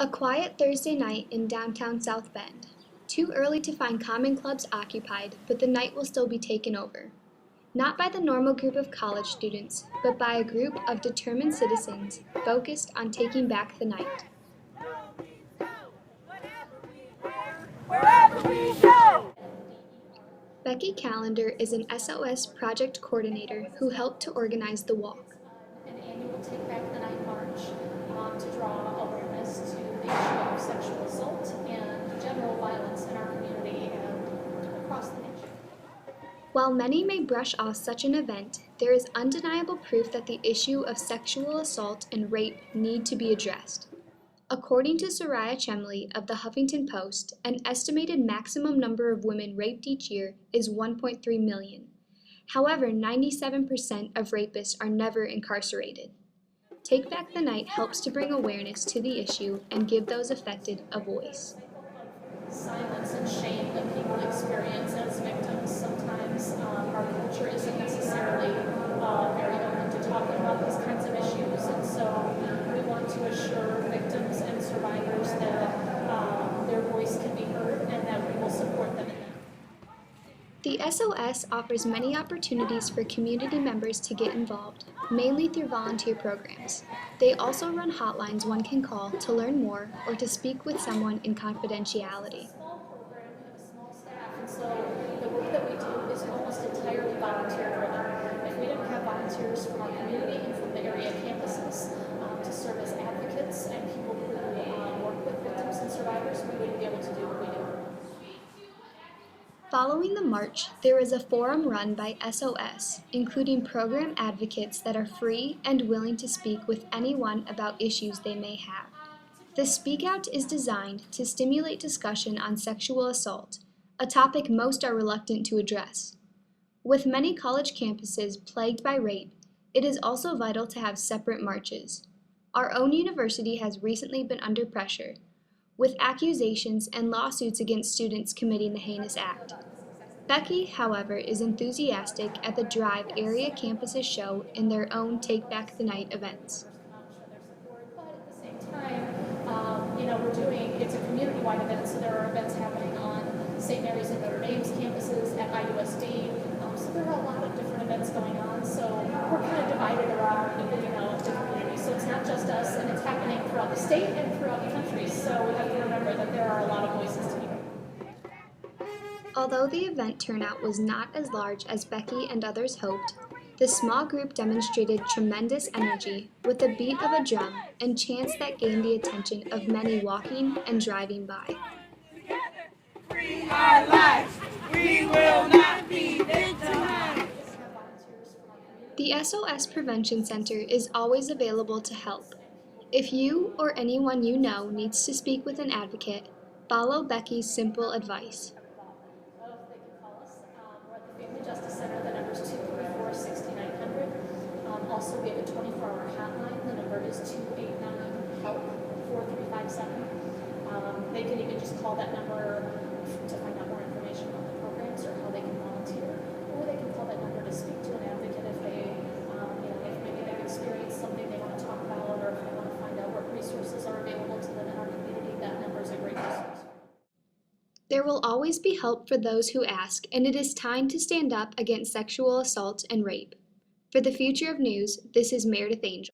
A quiet Thursday night in downtown South Bend. Too early to find common clubs occupied, but the night will still be taken over. Not by the normal group of college students, but by a group of determined citizens focused on taking back the night. Wherever we go! Becky Callender is an SOS project coordinator who helped to organize the walk. An annual Take Back the Night March to draw awareness to the issue of sexual assault and general violence in our community and across the nation. While many may brush off such an event, there is undeniable proof that the issue of sexual assault and rape need to be addressed. According to Soraya Chemley of the Huffington Post, an estimated maximum number of women raped each year is 1.3 million. However, 97% of rapists are never incarcerated. Take Back the Night helps to bring awareness to the issue and give those affected a voice. Silence and shame that people experience as victims. Sometimes our culture isn't necessarily very open to talking about these kinds of issues, and so we want to assure victims and survivors that their voice can be heard and that we will support them in that. The SOS offers many opportunities for community members to get involved, mainly through volunteer programs. They also run hotlines one can call to learn more or to speak with someone in confidentiality. Small program, we have a small staff, and so the work that we do is almost entirely volunteer driven. If we didn't have volunteers from our community and from the area campuses to serve as advocates and people who work with victims and survivors, we wouldn't be able to do what we do. Following the march, there is a forum run by SOS, including program advocates that are free and willing to speak with anyone about issues they may have. The Speak Out is designed to stimulate discussion on sexual assault, a topic most are reluctant to address. With many college campuses plagued by rape, it is also vital to have separate marches. Our own university has recently been under pressure, with accusations and lawsuits against students committing the heinous act. Becky, however, is enthusiastic at the drive area campuses show in their own Take Back the Night events. But at the same time, it's a community-wide event, so there are events happening on St. Mary's and Notre Dame's campuses, at IUSD, so there are a lot of different events going on, so we're kind of divided around the community, so it's not just us, and it's happening throughout the state and throughout the country, so we have to remember that there are a lot of voices to be heard. Although the event turnout was not as large as Becky and others hoped, the small group demonstrated tremendous energy with the beat of a drum and chants that gained the attention of many walking and driving by. Free our lives. We will not be victimized. The SOS Prevention Center is always available to help. If you or anyone you know needs to speak with an advocate, follow Becky's simple advice. They can call us. We're at the Family Justice Center. The number is 234-6900. Also, we have a 24-hour hotline. The number is 289-HELP-4357. They can even just call that number to find out more information about the programs or how they can volunteer, or they can call that number to speak to an advocate if they, if maybe they've experienced something they want to talk about, or if they want to find out what resources are available to them in our community. That number is a great resource. There will always be help for those who ask, and it is time to stand up against sexual assault and rape. For the Future of News, this is Meredith Angel.